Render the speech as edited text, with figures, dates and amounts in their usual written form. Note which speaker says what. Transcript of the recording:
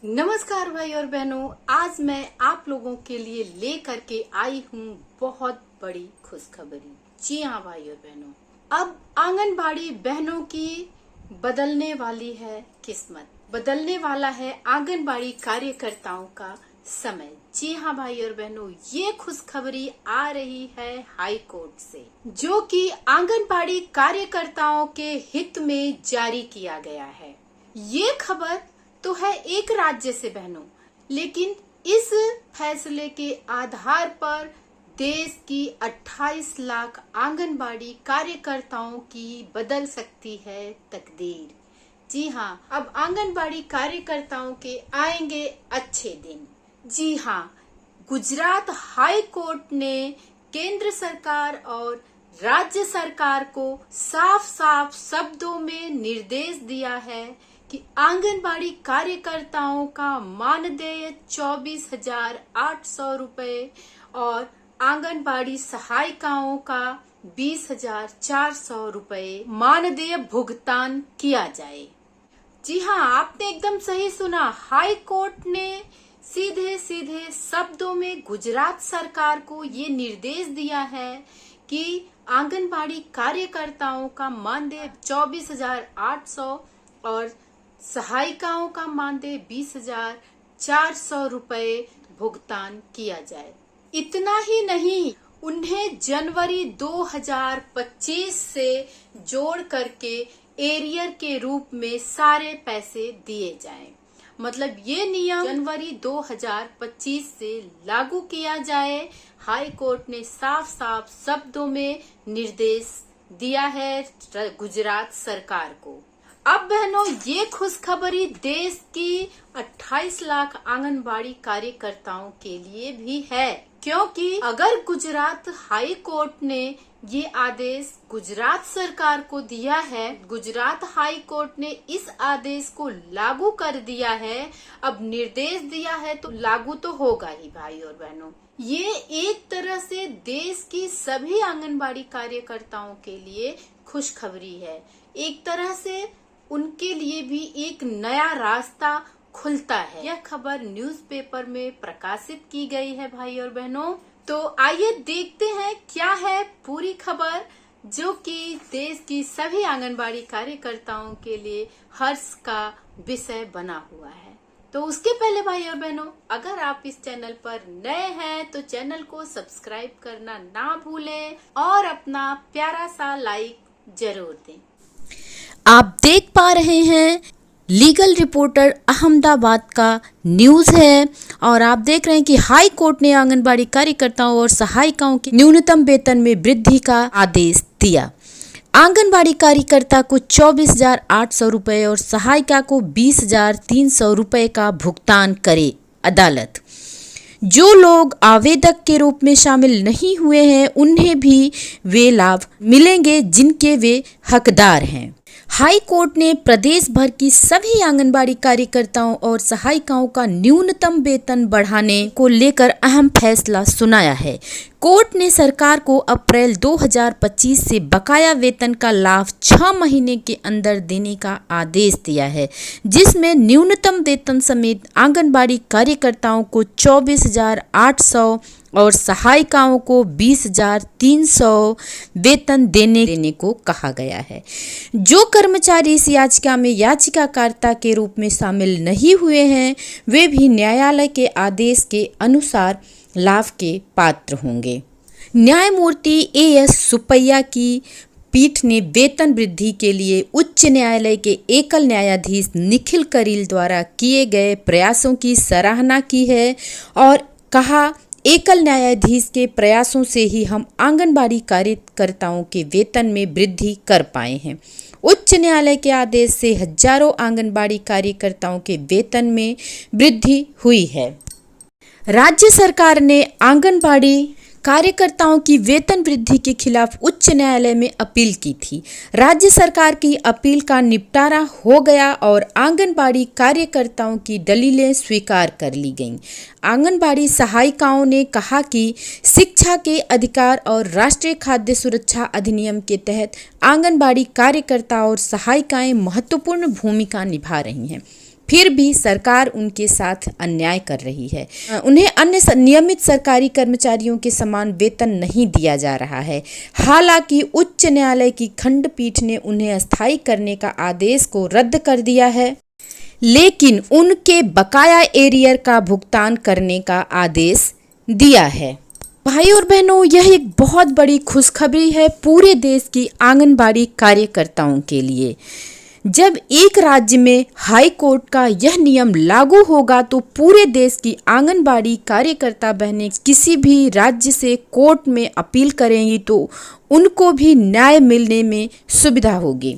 Speaker 1: नमस्कार भाई और बहनों, आज मैं आप लोगों के लिए लेकर के आई हूँ बहुत बड़ी खुशखबरी। जी हाँ भाई और बहनों, अब आंगनबाड़ी बहनों की बदलने वाली है किस्मत, बदलने वाला है आंगनबाड़ी कार्यकर्ताओं का समय। जी हाँ भाई और बहनों, ये खुशखबरी आ रही है हाई कोर्ट से, जो कि आंगनबाड़ी कार्यकर्ताओं के हित में जारी किया गया है। ये खबर तो है एक राज्य से बहनों, लेकिन इस फैसले के आधार पर देश की 28 लाख आंगनबाड़ी कार्यकर्ताओं की बदल सकती है तकदीर। जी हाँ, अब आंगनबाड़ी कार्यकर्ताओं के आएंगे अच्छे दिन। जी हाँ, गुजरात हाई कोर्ट ने केंद्र सरकार और राज्य सरकार को साफ साफ शब्दों में निर्देश दिया है कि आंगनबाड़ी कार्यकर्ताओं का मानदेय 24,800 रुपए और आंगनबाड़ी सहायिकाओं का 20,400 रुपए मानदेय भुगतान किया जाए। जी हाँ, आपने एकदम सही सुना। हाई कोर्ट ने सीधे सीधे शब्दों में गुजरात सरकार को ये निर्देश दिया है कि आंगनबाड़ी कार्यकर्ताओं का मानदेय 24,800 और सहायिकाओं का मानदेय 20,400 रुपए भुगतान किया जाए। इतना ही नहीं, उन्हें जनवरी 2025 से जोड़ करके एरियर के रूप में सारे पैसे दिए जाएं। मतलब ये नियम जनवरी 2025 से लागू किया जाए। हाई कोर्ट ने साफ साफ शब्दों में निर्देश दिया है गुजरात सरकार को। अब बहनों, ये खुशखबरी देश की 28 लाख आंगनबाड़ी कार्यकर्ताओं के लिए भी है, क्योंकि अगर गुजरात हाई कोर्ट ने ये आदेश गुजरात सरकार को दिया है, गुजरात हाई कोर्ट ने इस आदेश को लागू कर दिया है, अब निर्देश दिया है तो लागू तो होगा ही भाई और बहनों। ये एक तरह से देश की सभी आंगनबाड़ी कार्यकर्ताओं के लिए खुशखबरी है। एक तरह से उनके लिए भी एक नया रास्ता खुलता है। यह खबर न्यूज़पेपर में प्रकाशित की गई है भाई और बहनों। तो आइए देखते हैं क्या है पूरी खबर, जो कि देश की सभी आंगनबाड़ी कार्यकर्ताओं के लिए हर्ष का विषय बना हुआ है। तो उसके पहले भाई और बहनों, अगर आप इस चैनल पर नए हैं तो चैनल को सब्सक्राइब करना ना भूलें और अपना प्यारा सा लाइक जरूर दें।
Speaker 2: आप देख पा रहे हैं लीगल रिपोर्टर अहमदाबाद का न्यूज़ है और आप देख रहे हैं कि हाई कोर्ट ने आंगनबाड़ी कार्यकर्ताओं और सहायिकाओं के न्यूनतम वेतन में वृद्धि का आदेश दिया। आंगनबाड़ी कार्यकर्ता को 24,800 रुपये और सहायिका को 20,300 रुपये का भुगतान करे अदालत। जो लोग आवेदक के रूप में शामिल नहीं हुए हैं उन्हें भी वे लाभ मिलेंगे जिनके वे हकदार हैं। हाई कोर्ट ने प्रदेश भर की सभी आंगनबाड़ी कार्यकर्ताओं और सहायिकाओं का न्यूनतम वेतन बढ़ाने को लेकर अहम फैसला सुनाया है। कोर्ट ने सरकार को अप्रैल 2025 से बकाया वेतन का लाभ 6 महीने के अंदर देने का आदेश दिया है, जिसमें न्यूनतम वेतन समेत आंगनबाड़ी कार्यकर्ताओं को 24,800 और सहायिकाओं को 20,300 वेतन देने को कहा गया है। जो कर्मचारी इस याचिका में याचिकाकर्ता के रूप में शामिल नहीं हुए हैं वे भी न्यायालय के आदेश के अनुसार लाभ के पात्र होंगे। न्यायमूर्ति एएस सुपैया की पीठ ने वेतन वृद्धि के लिए उच्च न्यायालय के एकल न्यायाधीश निखिल करील द्वारा किए गए प्रयासों की सराहना की है और कहा, एकल न्यायाधीश के प्रयासों से ही हम आंगनबाड़ी कार्यकर्ताओं के वेतन में वृद्धि कर पाए हैं। उच्च न्यायालय के आदेश से हजारों आंगनबाड़ी कार्यकर्ताओं के वेतन में वृद्धि हुई है। राज्य सरकार ने आंगनबाड़ी कार्यकर्ताओं की वेतन वृद्धि के खिलाफ उच्च न्यायालय में अपील की थी। राज्य सरकार की अपील का निपटारा हो गया और आंगनबाड़ी कार्यकर्ताओं की दलीलें स्वीकार कर ली गईं। आंगनबाड़ी सहायिकाओं ने कहा कि शिक्षा के अधिकार और राष्ट्रीय खाद्य सुरक्षा अधिनियम के तहत आंगनबाड़ी कार्यकर्ता और सहायिकाएं महत्वपूर्ण भूमिका निभा रही हैं। फिर भी सरकार उनके साथ अन्याय कर रही है। उन्हें अन्य नियमित सरकारी कर्मचारियों के समान वेतन नहीं दिया जा रहा है। हालांकि उच्च न्यायालय की खंडपीठ ने उन्हें अस्थायी करने का आदेश को रद्द कर दिया है, लेकिन उनके बकाया एरियर का भुगतान करने का आदेश दिया है। भाई और बहनों, यह एक बहुत बड़ी खुशखबरी है पूरे देश की आंगनबाड़ी कार्यकर्ताओं के लिए। जब एक राज्य में हाई कोर्ट का यह नियम लागू होगा तो पूरे देश की आंगनबाड़ी कार्यकर्ता बहनें किसी भी राज्य से कोर्ट में अपील करेंगी तो उनको भी न्याय मिलने में सुविधा होगी।